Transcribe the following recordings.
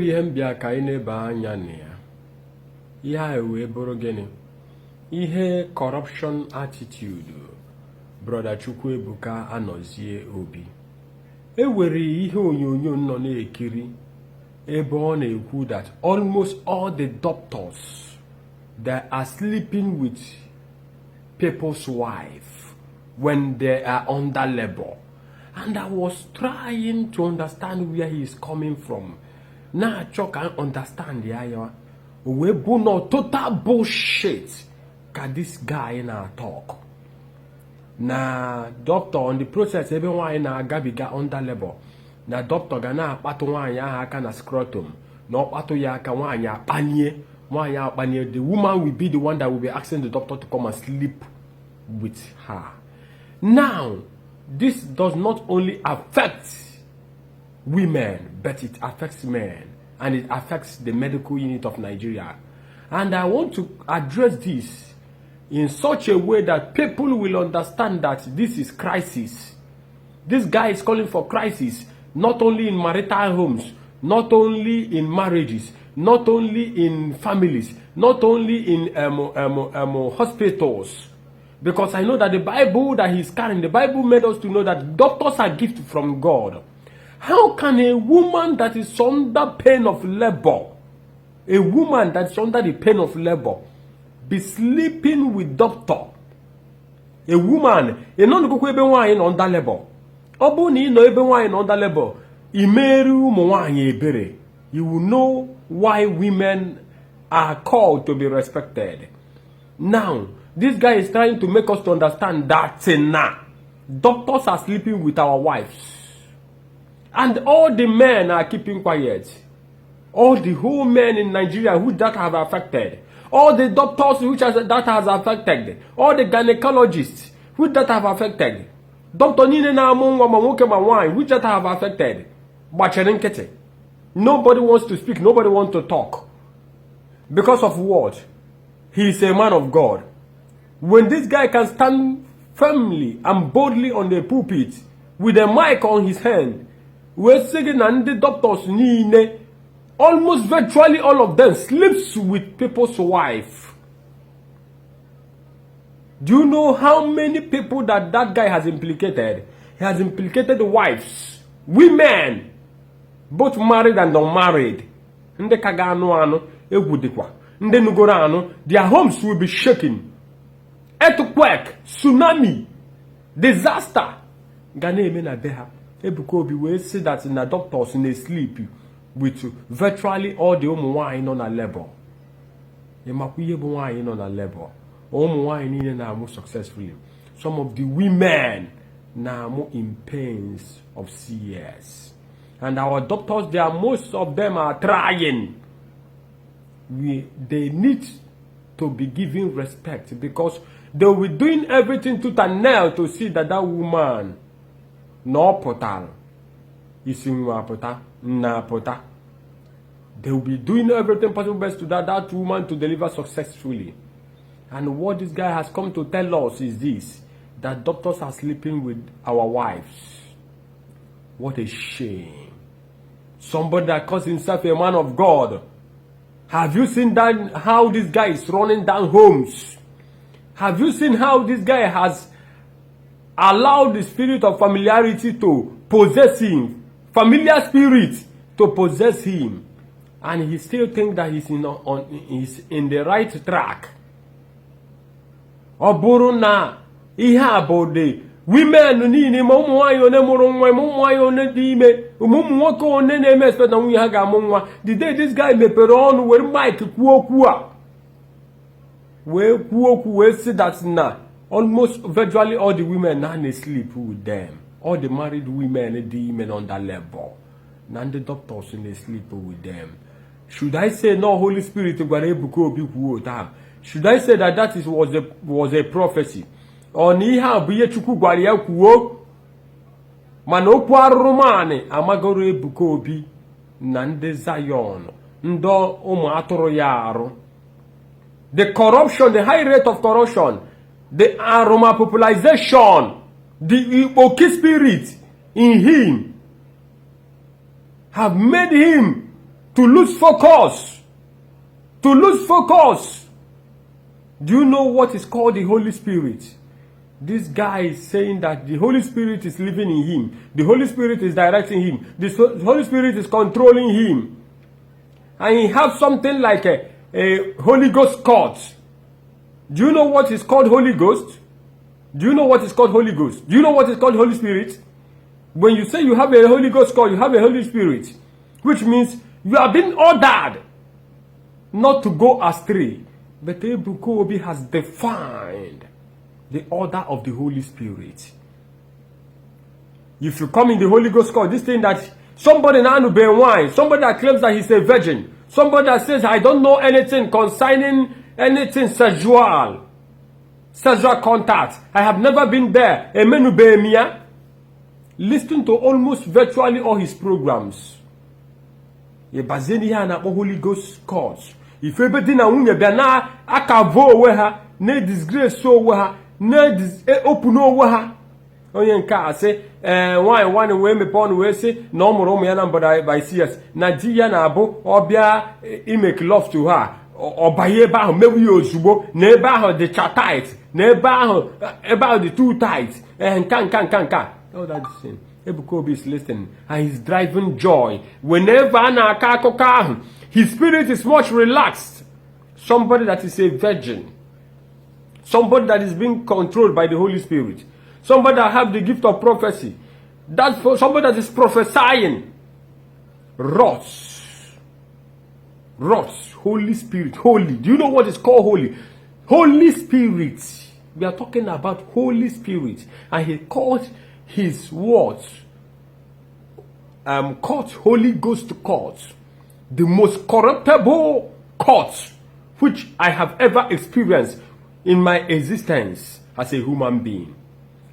ihe mbịa ka anyị na-eba anya na ya. Ihe a wee bụrụ gịnị? Ihe corruption attitude brother Chukwu Ebuka Obi. Ewere ihe onyonyo nọ na-ekiri ebe ọ na-ekwu that almost all the doctors that are sleeping with people's wife when they are under labor. And I was trying to understand where he is coming from. Now I can understand the aya. We no total bullshit. Can this guy na talk? Na doctor on the process everyone na gabiga under labor. Na doctor gana akpatu nwanyị aha aka na scrotum. Na okpatu ya aka nwanyị akpanie. Nwanyị akpanie. The woman will be the one that will be asking the doctor to come and sleep with her. Now, this does not only affect women, but it affects men. And it affects the medical unit of Nigeria. And I want to address this in such a way that people will understand that this is crisis. This guy is calling for crisis, not only in marital homes, not only in marriages, not only in families, not only in hospitals. Because I know that the Bible that he's carrying, the Bible made us to know that doctors are gifts from God. How can a woman that is under pain of labor, a woman that's under the pain of labor, be sleeping with doctor? A woman, you know the ebe wine under labor. Obu ni no ebe wine under labor. Imeru mwanye ebere. You will know why women are called to be respected. Now, this guy is trying to make us to understand that doctors are sleeping with our wives. And all the men are keeping quiet. All the whole men in Nigeria who that have affected. All the doctors that has affected. All the gynecologists who that have affected. Doctor Nine na which that have affected. Nobody wants to speak. Nobody wants to talk. Because of what? He is a man of God. When this guy can stand firmly and boldly on the pulpit with a mic on his hand, we're singing and the doctors almost virtually all of them sleeps with people's wife. Do you know how many people that guy has implicated? He has implicated wives, women, both married and unmarried. Nde kagano ano egudikwa. Nde nugoro ano, their homes will be shaken. Earthquake, tsunami, disaster. Gane na beha. Ebuka Obi will say that in the doctors in they sleep with virtually all the wine on a level. Yemakuye wine on a level. Wine in na more successfully. Some of the women now more in pains of CS. And our doctors, most of them are trying. They need to be given respect because they will be doing everything to the nail to see that woman no portal is in portal na portal. They will be doing everything possible best to that woman to deliver successfully. And what this guy has come to tell us is this: that doctors are sleeping with our wives. What a shame! Somebody that calls himself a man of God. Have you seen that how this guy is running down homes? Have you seen how this guy has allowed the spirit of familiarity to possess him? Familiar spirit to possess him. And he still thinks that he's in the right track. Oburuna, he about the women ni mumwayo ne murunwe mumwayo ne dime mumwako ne ne expect na we haga mumwa. The day this guy me peron where mic kuokua. We say that now almost virtually all the women now they sleep with them. All the married women, the men on that level. Now the doctors they sleep with them. Should I say no Holy Spirit should I say that was a prophecy? Or ni ha biye chuku gwari ya kuo manokwu arụmani amagoro Ebuka Obi na ndị Zion ndo ụmụ atụrụ ya arụ. The corruption, the high rate of corruption, the aroma popularization, the Igbo spirit in him have made him to lose focus. To lose focus. Do you know what is called the Holy Spirit? This guy is saying that the Holy Spirit is living in him. The Holy Spirit is directing him. The Holy Spirit is controlling him. And he has something like a Holy Ghost court. Do you know what is called Holy Ghost? Do you know what is called Holy Ghost? Do you know what is called Holy Spirit? When you say you have a Holy Ghost court, you have a Holy Spirit, which means you are being ordered not to go astray. But Ebuka Obi has defined the order of the Holy Spirit. If you come in the Holy Ghost court, this thing that somebody now to bear wine, somebody that claims that he's a virgin, somebody that says, I don't know anything concerning anything sexual contact, I have never been there, listen to almost virtually all his programs. Holy Ghost courts. If everything na unye bia na akavo we ha na disgrace so we ha na open we ha onye nka ase one we me pon we say na omoro mu ya na mboda by CS na di ya na abo obia make love to her obaye ba ho mewi ozugbo na ebe ahụ the chatite na ebe ahụ the two tight nka all that thing. Ebuka Obi is listening and he's driving joy. Whenever his spirit is much relaxed. Somebody that is a virgin. Somebody that is being controlled by the Holy Spirit. Somebody that have the gift of prophecy. That's for somebody that is prophesying. Rots. Holy Spirit. Holy. Do you know what is called holy? Holy Spirit. We are talking about Holy Spirit. And he called his words court, Holy Ghost court, the most corruptible court which I have ever experienced in my existence as a human being.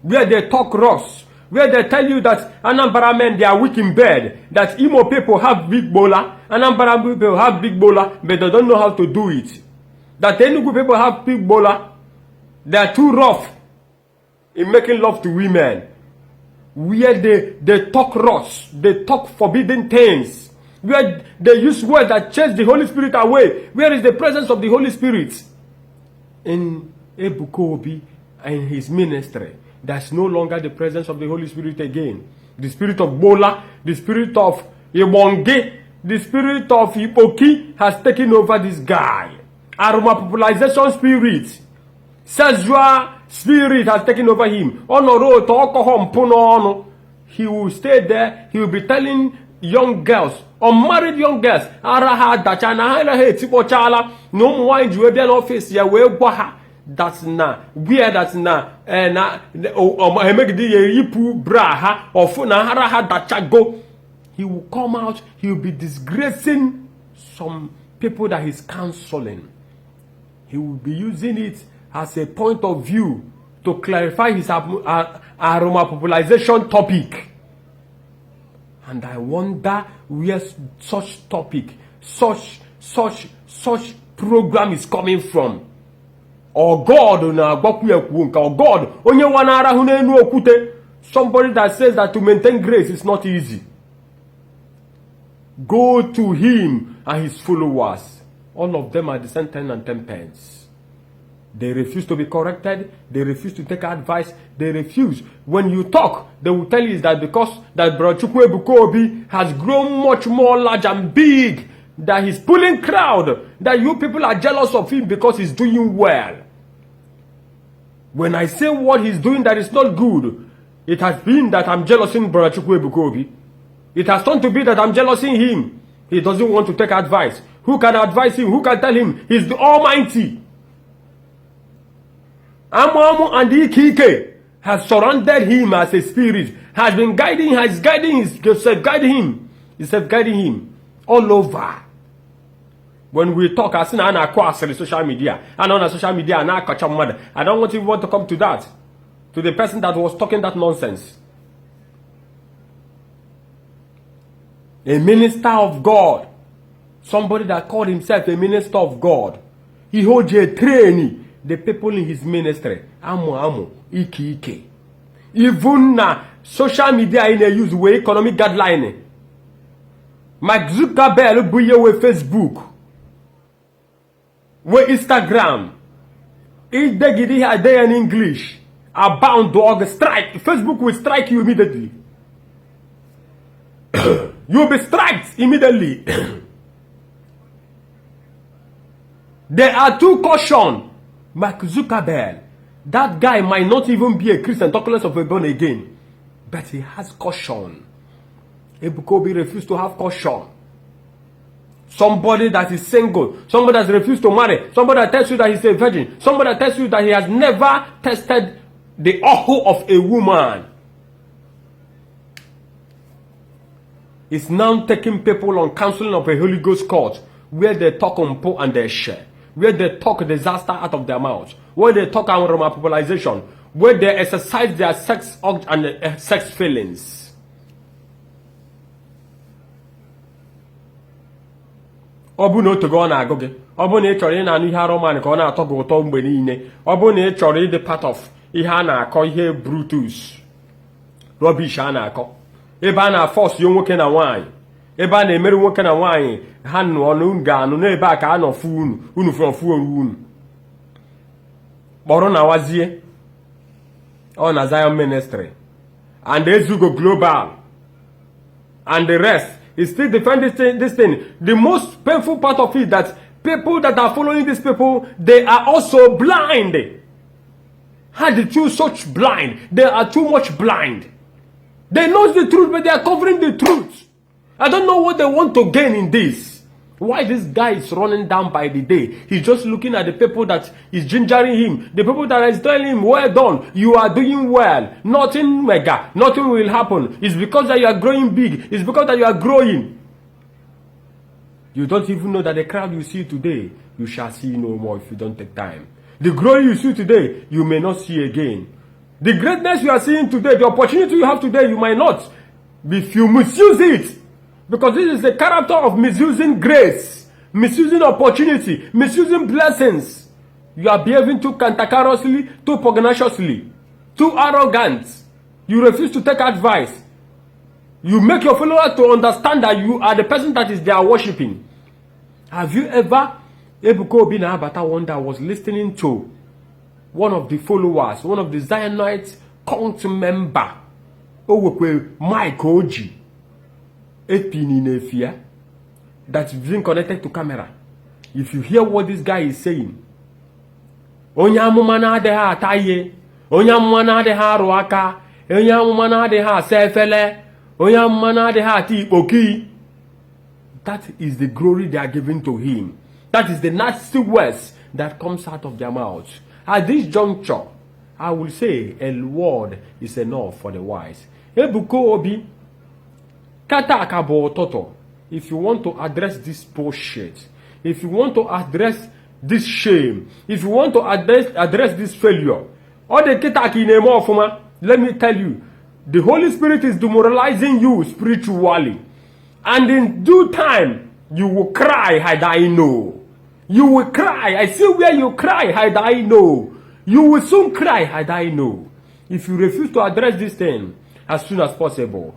Where they talk rocks, where they tell you that Anambra men, they are weak in bed, that Imo people have big bola, Anambra people have big bola, but they don't know how to do it. That Enugu people have big bola, they are too rough in making love to women. Where they talk rocks, they talk forbidden things, where they use words that chase the Holy Spirit away. Where is the presence of the Holy Spirit? In Ebuka Obi and his ministry, there's no longer the presence of the Holy Spirit again. The spirit of Bola, the spirit of Yewonge, the spirit of Ipoki has taken over this guy. Aroma popularization spirit, sexual spirit has taken over him. He will stay there. He will be telling young girls, unmarried young girls, that's na where that's na make the yipu braha of na haraha dachago. He will come out. He will be disgracing some people that he's counseling. He will be using it as a point of view to clarify his aroma popularization topic. And I wonder where such topic, such program is coming from. Or God, or God, somebody that says that to maintain grace is not easy. Go to him and his followers. All of them are the same 10 and 10 pence. They refuse to be corrected. They refuse to take advice. They refuse. When you talk, they will tell you that because that Brother Ebuka Obi has grown much more large and big, that he's pulling crowd, that you people are jealous of him because he's doing well. When I say what he's doing that is not good, it has been that I'm jealousing Brother Ebuka Obi. It has turned to be that I'm jealousing him. He doesn't want to take advice. Who can advise him? Who can tell him? He's the Almighty. Amamu and Ikike has surrounded him as a spirit, has been guiding him, guiding him all over. When we talk, I see the social media, and on social media, I don't want to come to that, to the person that was talking that nonsense. A minister of God, somebody that called himself a minister of God, he holds a trainee. The people in his ministry, Iki. Even social media in a use way economic guideline. Mark Zuckerberg buye with Facebook, with Instagram. If they get it a day in English, are bound to strike. Facebook will strike you immediately. You will be striked immediately. There are two caution. Mark Zuckerberg, that guy might not even be a Christian, talk less of a born again, but he has caution. Ebuka Obi refused to have caution. Somebody that is single, somebody that refused to marry, somebody that tells you that he's a virgin, somebody that tells you that he has never tested the ohu of a woman, is now taking people on counseling of a Holy Ghost court, where they talk on po and they share, where they talk disaster out of their mouths, where they talk on popularization, where they exercise their sex urge and sex feelings. Obu no to go on agoge. Obu na chọrọ na anu ihe aroman ka ọ na-atọ gị ụtọ mgbe niile. Obu na chọrọ ịdị part of ihe a na-akọ ihe brutus. Rubbish a na-akọ. Ebe a na-force yo nwoke na nwaanyị. Ebe a na-emere nwoke na nwaanyị ha nọ ọnụ ga-anụ n'ebe a ka a nọ fu unu from fu unu. Kpọrọ na wazie. Ọ na Zion Ministry. And Ezugo Global. And the rest. He still defends this thing. The most painful part of it that people that are following these people, they are also blind. How did you such blind? They are too much blind. They know the truth, but they are covering the truth. I don't know what they want to gain in this. Why this guy is running down by the day? He's just looking at the people that is gingering him. The people that is telling him, well done, you are doing well. Nothing mega, nothing will happen. It's because that you are growing big. It's because that you are growing. You don't even know that the crowd you see today, you shall see no more if you don't take time. The glory you see today, you may not see again. The greatness you are seeing today, the opportunity you have today, you might not. If you misuse it, because this is the character of misusing grace, misusing opportunity, misusing blessings. You are behaving too cantankerously, too pugnaciously, too arrogant. You refuse to take advice. You make your followers to understand that you are the person that is they are worshipping. Have you ever, Ebuka Obi na Abata one day was listening to one of the followers, one of the Zionite cult member, Mike Oji, that is being connected to camera. If you hear what this guy is saying, Onyamuma na de ha ataye, Onyamuma na de ha ruaka, Onyamuma na de ha sefele, Onyamuma na de ha ti oki. That is the glory they are giving to him. That is the nasty words that comes out of their mouths. At this juncture, I will say a word is enough for the wise. Ebuka Obi, kata akabo toto. If you want to address this bullshit, if you want to address this shame, if you want to address this failure, all the kitaki nemo fuma, let me tell you, the Holy Spirit is demoralizing you spiritually. And in due time, you will cry, had I know. You will cry. I see where you cry, had I know. You will soon cry, had I know. If you refuse to address this thing as soon as possible,